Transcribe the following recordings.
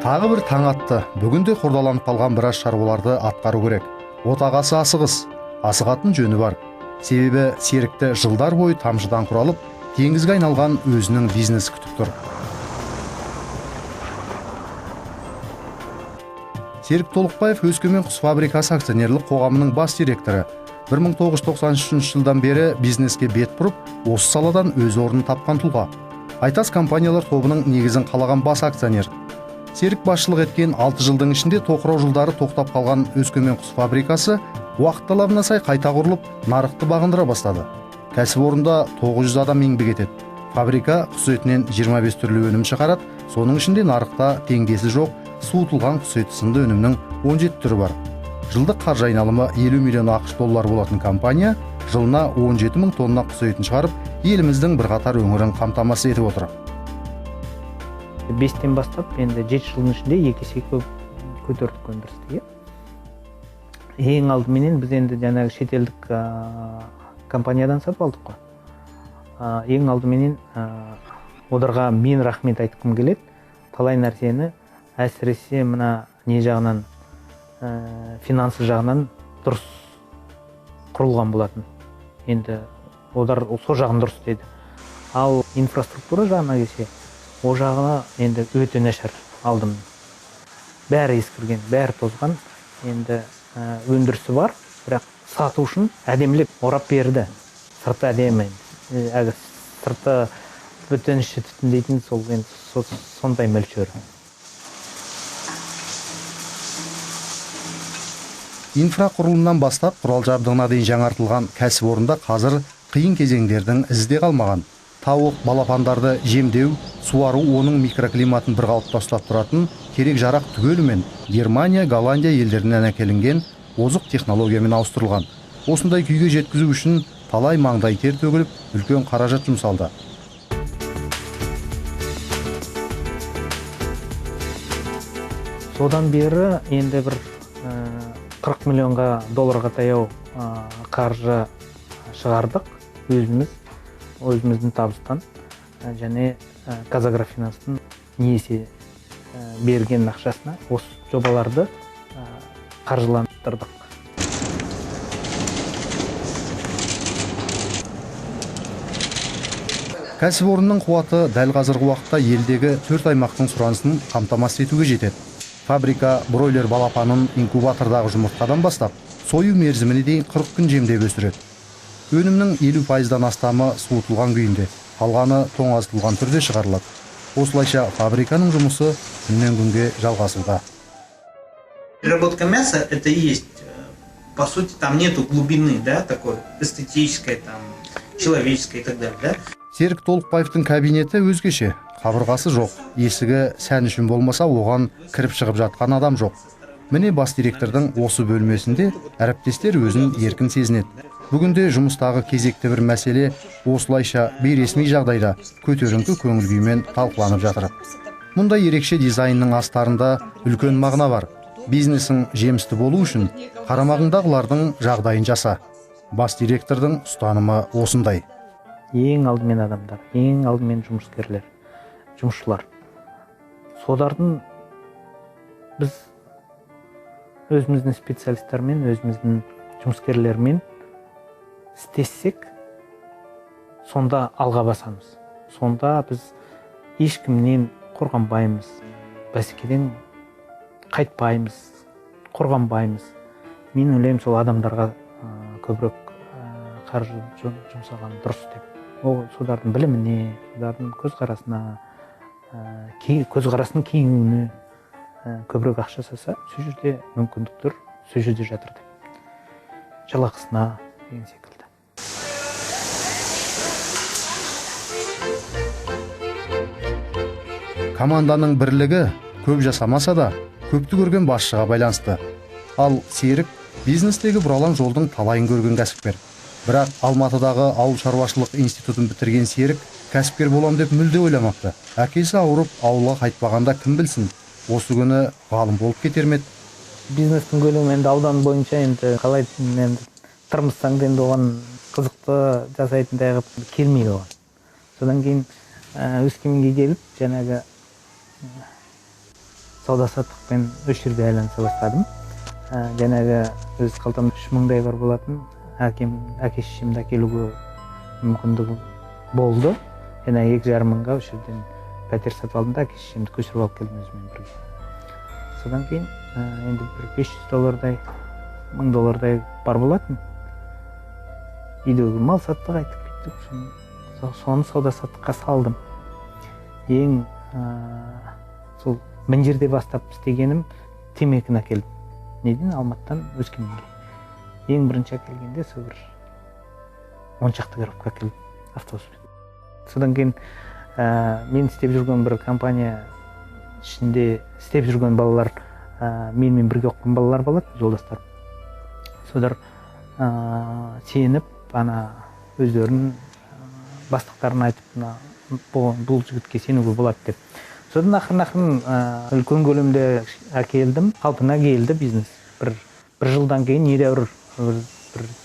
Тағы бір таң атты. Бүгінде қордаланып қалған біраз шаруаларды атқару керек. Отағасы асығыс, асығатын жөні бар. Себебі Серікті жылдар бойы тамшыдан құралып, теңізге айналған өзінің бизнесі күтіп тұр. Серік Толықбаев Өскемен құс фабрикасы акционерлік қоғамының бас директоры. 1993 жылдан бері бизнеске бет бұрып, осы саладан өз орнын тапқан тұлға. Айтас компаниялар тобының негізін қалаған бас акционер. Серік басшылық еткен 6 жылдың ішінде тоқырау жылдары тоқтап қалған Өскемен құс фабрикасы уақыт талабына сай қайта құрылып, нарықты бағындыра бастады. Кәсіпорында 900 адам еңбек етеді. Фабрика құс етінен 25 түрлі өнім шығарады, соның ішінде нарықта теңдесі жоқ суытылған құс еті сынды өнімнің 17 түрі бар. Жылдық қаржы айналымы 50 миллион ақш доллар болатын компания жылына 17 мың тонна құс етін шығарып, еліміздің бірқатар өңірін қамтамасыз етіп отыр. 5-тен бастап, енді 7 жылдың ішінде 2 есе көтердік өндірісті. Ең алдыменен біз енді жаңағы шетелдік компаниядан сатып алдық қой. Ең алдыменен оларға мен рахмет айтқым келеді. Талай нәрсені әсіресе мына не жағынан, финансы жағынан дұрыс құрылған болатын. Енді олар сол жағын дұрыс деді. Ал инфраструктура жағына келсе, о жағына енді өте нашар алдым. Бәрі ескірген, бәрі тозған. Енді өндірісі бар, бірақ сату үшін әдемілік орап берді. Сырты әдемі. Сырты бөтен іші түтіндейтін сол сондай мөлшері. Инфрақұрылымнан бастап құрал жабдығына дейін жаңартылған кәсіпорында қазір қиын кезеңдердің ізі де қалмаған. Тауық, балапандарды жемдеу, суару, оның микроклиматын бір қалыпта ұстап тұратын керек жарақ түгелімен Германия, Голландия елдерінен әкелінген озық технологиямен ауыстырылған. Осындай күйге жеткізу үшін талай маңдай тер төгіліп, үлкен қаражат жұмсалды. Содан бері енді бір 40 миллионға долларға таяу қаржы шығардық өзіміздің табыстан, және Казагрофинанстың несие берген ақшасына осы жобаларды қаржыландырдық. Кәсіпорынның қуаты дәл қазіргі уақытта елдегі 4 аймақтың сұранысын қамтамасыз етуге жетеді. Фабрика бройлер балапанын инкубатордағы жұмыртқадан бастап, сою мерзіміне дейін 40 күн жемдеп өсіреді. Өнімнің 50%-дан астамы суытылған күйінде, қалғаны тоңазытылған түрде шығарылады. Осылайша фабриканың жұмысы күннен күнге жалғасуда. Переработка мяса это и есть, по сути, там нету глубины, да, такой эстетической, там, человеческой и так далее, да? Серік Толықбаевтың кабинеті өзгеше, қабырғасы жоқ, есігі сән үшін болмаса оған кіріп шығып жатқан адам жоқ. Міне бас директордың осы бөлмесінде әріптестер өзін еркін сезінеді. Бүгінде жұмыстағы кезекті бір мәселе осылайша бейресми жағдайда көтеріңкі көңіл күймен талқыланып жатыр. Мұндай ерекше дизайнның астарында үлкен мағына бар. Бизнесің жемісті болу үшін қарамағындағылардың жағдайын жаса. Бас директордың ұстанымы осындай. Ең алдымен адамдар, ең алдымен жұмыскерлер, жұмысшылар. Солардың біз өзіміздің специалистермен, өзіміздің жұмыскерлермен істессек, сонда алға басамыз. Сонда біз ешкімнен қорғанбаймыз, бәсекеден қайтпаймыз, қорғанбаймыз. Мен ойлаймын, сол адамдарға көбірек қаржы жұмсаған дұрыс деп. Ол солардың біліміне, солардың көзқарасының кеңеюіне көбірек ақша салса, сол жерде мүмкіндіктер сол жерде жатыр деп. Жалақысына деген секілді. Команданың бірлігі көп жасамаса да, көпті көрген басшыға байланысты. Ал Серік бизнестегі бұралаң жолдың талайын көрген кәсіпкер. Бірақ Алматыдағы ауыл шаруашылық институтын бітірген Серік кәсіпкер болам деп мүлде ойламапты. Әкесі ауырып, ауылға қайтпағанда кім білсін, осы күні ғалым болып кетер ме еді? Бизнестің көлемі енді аудан бойынша енді қалай тұрмыссаң енді оған қызықты жасайтындай қылып келмейді оған. Содан кейін Өскеменге келіп, жаңағы сауда саттықпен осы жерде айланыса бастадым. Жанагы өз қалтамда 3000-дай бар болатын. Әке шешемді әкелуге мүмкіндігі болды. Жана 2,5 мыңға осы жерден пәтер сатып алдым да әке шешемді көшіріп алып келдім өзімен бірге. Содан кейін енді бір $500, $1000 бар болатын. Үйдегі мал саттық айтып кеттік. Соны сауда саттыққа салдым. Ең сол мен жерде бастап істегенім темекіні әкелдім. Неден? Алматыдан Өскеменге. Ең бірінші әкелгенде сол бір 10 шақты коробка әкелдім автобуспен. Содан кейін мен істеп жүрген бір компания ішінде істеп жүрген балалар, менімен бірге оқыған балалар болады, жолдастар. Солар сеніп, өздерінің бастықтарын айтып, бұл жігітке сенуге болады деп. Содан ақырын үлкен көлемде әкелдім, қалпына келді бизнес. Бір жылдан кейін едәуір бір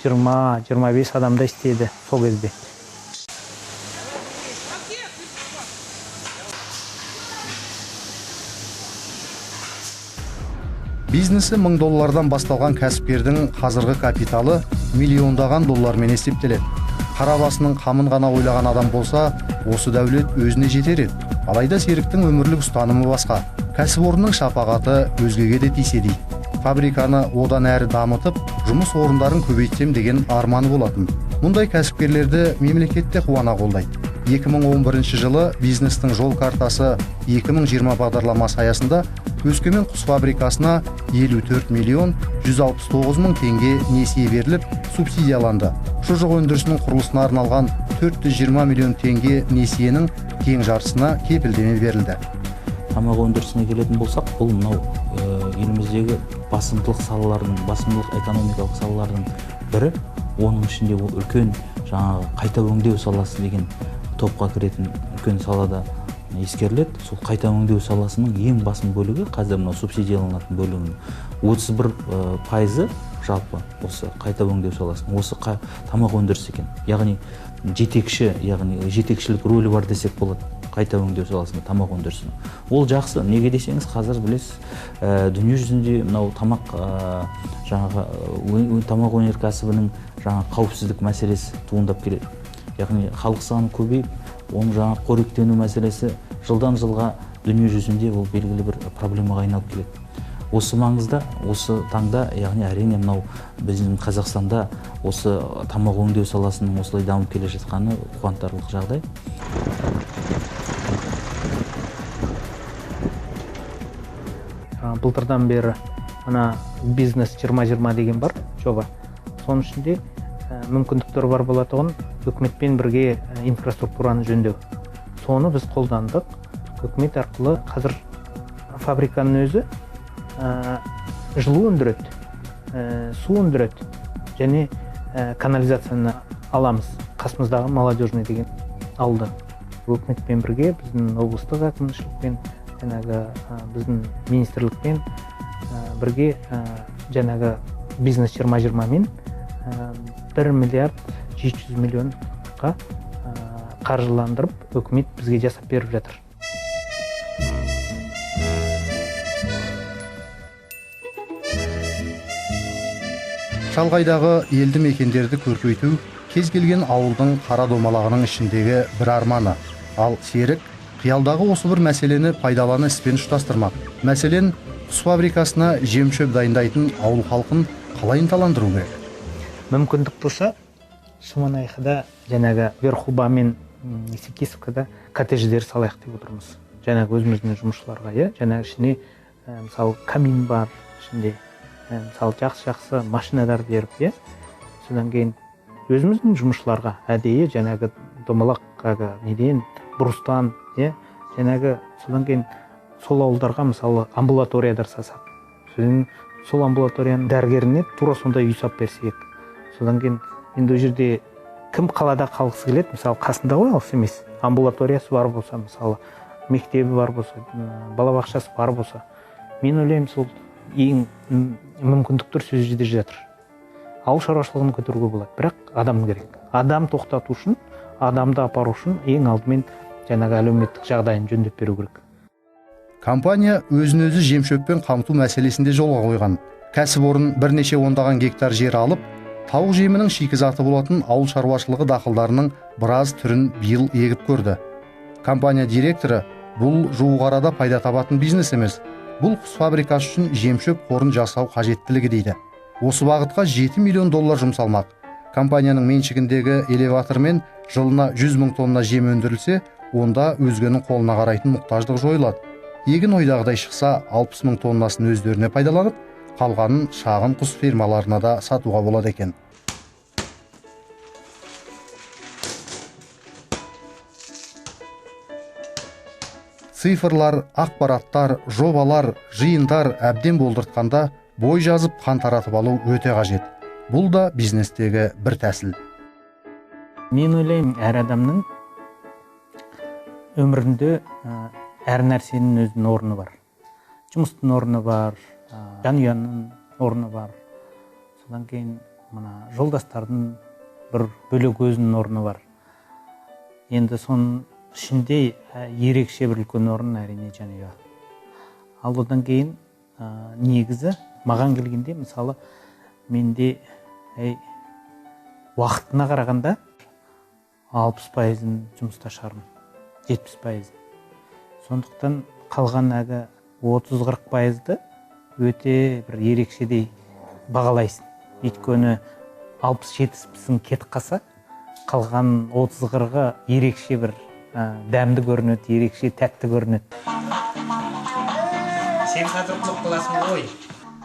20-25 адамда істеді сол кезде. Бизнесі $1000 басталған кәсіпкердің қазіргі капиталы миллиондаған доллармен есептеледі. Қарабасының қамын ғана ойлаған адам болса, осы дәулет өзіне жетер еді. Алайда серіктің өмірлік ұстанымы басқа. Кәсіпорынның шапағаты өзгеге де тисе дейді. Фабриканы одан әрі дамытып, жұмыс орындарын көбейтсем деген арманы болатын. Мұндай кәсіпкерлерді мемлекетте қуана қолдайды. 2011 жылы бизнестің жол картасы 2020 бағдарламасы аясында Өскемен құс фабрикасына 54.169.000 теңге несие беріліп, субсидияланды. Шұжық өндірісінің құрылысына арналған 420 миллион теңге несиенің тең жартысына кепілдеме берілді. Тамақ өндірісіне келетін болсақ, бұл мынау еліміздегі басымдылық экономикалық салалардың бірі. Оның ішінде бұл үлкен қайта өңдеу саласы деген топқа кіретін үлкен салада ескеріледі. Сол қайта өңдеу саласының ең басым бөлігі, қазір мынау субсидияланатын бөлігінің 31% жалпы осы қайта өңдеу саласының осы тамақ өндірісі екен. Яғни жетекшілік рөлі бар десек болады қайта өңдеу саласында тамақ өндірісінің. Ол жақсы. Неге десеңіз, қазір білесіз, дүние жүзінде мынау тамақ өнеркәсібінің қауіпсіздік мәселесі туындап келеді. Яғни халық саны көбейіп, оның қоректену мәселесі жылдан жылға дүние жүзінде ол белгілі бір проблемаға айналып келеді. Осы маңызда, осы таңда, яғни әрине мынау біздің Қазақстанда осы тамақ өңдеу саласының осылай дамып келе жатқаны қуантарлық жағдай. Былтырдан бері бизнес 2020 деген бар жоба. Соның ішінде мүмкіндіктер бар болатығын үкіметпен бірге инфраструктураны жөндеу. Соны біз қолдандық. Үкімет арқылы қазір фабриканың өзі жылу өндіреді, су өндіреді және канализацияны аламыз. Қасымыздағы молодежный деген ауылдан. Үкіметпен бірге біздің облыстық әкімшілікпен, біздің министрлікпен бірге бизнес 2020 мен 1 миллиард 700 миллионға қаржыландырып, үкімет бізге жасап беріп жатыр. Шалғайдағы елді мекендерді көркейту кез келген ауылдың қара домалағының ішіндегі бір арманы. Ал Серік қиялдағы осы бір мәселені пайдаланы іспен ұштастырмақ. Мәселен, құс фабрикасына жем-шөп дайындайтын ауыл халқын қалай ынталандыру керек? Мүмкіндік болса, Шыманайқыда Верхуба мен Исекесовкада коттедждер салайық деп отырмыз. Өзіміздің жұмысшыларға, ішіне мысалы камин бар, ішінде мысалы жақсы машиналар беріп, содан кейін өзіміздің жұмысшыларға әдейі домалақ неден брустан, содан кейін сол ауылдарға мысалы амбулаториядар сасақ. Сол амбулаторияның дәрігеріне тура сондай үй сап берсек. Содан кейін енді ол жерде кім қалада қалғысы келеді, мысалы қасында ғой алыс емес, амбулаториясы бар болса, мысалы мектебі бар болса, балабақшасы бар болса, мен ойлаймын сол ең мүмкіндіктер сөз жерде жатыр. Ауыл шаруашылығын көтеруге болады, бірақ адам керек. Адам тоқтату үшін, адамды апару үшін ең алдымен әлеуметтік жағдайын жөндеп беру керек. Компания өзін өзі жем-шөппен қамту мәселесінде жолға қойған. Кәсіпорын бірнеше ондаған гектар жер алып, тауық жемінің шикізаты болатын ауыл шаруашылығы дақылдарының біраз түрін биыл егіп көрді. Компания директоры бұл жуық арада пайда табатын бизнес емес, бұл құс фабрикасы үшін жем-шөп қорын жасау қажеттілігі дейді. Осы бағытқа 7 миллион доллар жұмсалмақ. Компанияның меншігіндегі элеватормен жылына 100 мың тонна жем өндірілсе, онда өзгенің қолына қарайтын мұқтаждық жойылады. Егін ойдағыдай шықса 60 мың тоннасын өздеріне пайдаланып, қалғанын шағын құс фермаларына да сатуға болады екен. Цифрлар, ақпараттар, жобалар, жиындар әбден болдыртқанда бой жазып қан таратып алу өте қажет. Бұл да бизнестегі бір тәсіл. Мен ойлаймын, әр адамның өмірінде әр нәрсенің өзінің орны бар. Жұмыстың орны бар, жанұяның орны бар. Содан кейін жолдастардың бір бөлек өзінің орны бар. Енді соның ішінде ерекше бір үлкен орын әрине жанұя. Ал одан кейін негізі маған келгенде, мысалы, менде уақытына қарағанда 60%-ын жұмыста шығармын, 70%. Сондықтан қалған 30-40%-ды өте бір ерекшедей бағалайсың. Өйткені 60-70%-ін кетіп қалса, қалған 30-40-ы ерекше бір дәмді көрінеді, ерекше тәтті көрінеді. Сен қазір құлып қаласың ғой.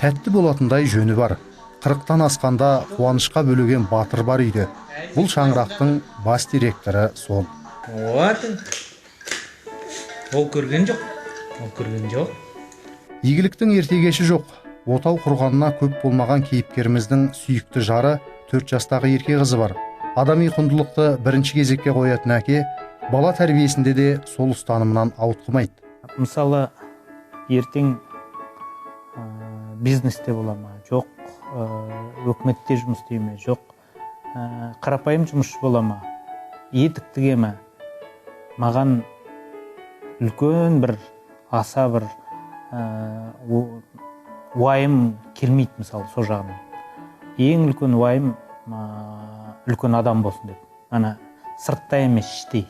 Тәтті болатындай жөні бар. 40-тан асқанда қуанышқа бөлеген батыр бар үйде. Бұл шаңырақтың бас директоры сол. Ол көрген жоқ. Игіліктің ертегеші жоқ. Отау құрғанына көп болмаған кейіпкеріміздің сүйікті жары 4 жастағы ерке қызы бар. Адами құндылықты бірінші кезекке қоятын әке, бала тәрбиесінде де сол ұстанымынан ауытқымайды. Мысалы, ертең бизнесте бола ма, жоқ, өкіметте жұмыс істей ме, жоқ, қарапайым жұмысшы бола ма, етік тіге ме, маған үлкен бір аса бір уайым келмейді, мысалы, сол жағынан. Ең үлкен уайым үлкен адам болсын деп. Сырттай емес, іштей.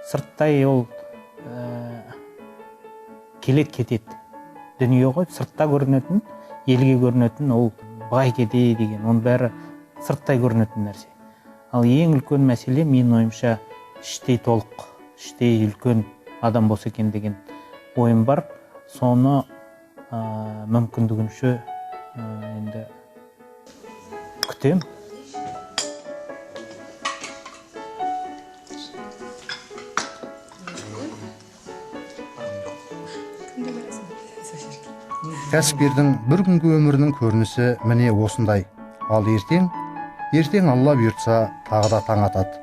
Сырттай ол келет кетеді. Дүние ғой, сыртта көрінетін, елге көрінетін, ол бай кедей деген, оның бәрі сырттай көрінетін нәрсе. Ал ең үлкен мәселе, мен ойымша, іштей толық, іштей үлкен адам болса екен деген ойым бар. Соны мүмкіндігінше енді күтем. Кәсіпкердің бір күнгі өмірінің көрінісі міне осындай. Ал ертең Алла бұйыртса тағы да таң атады.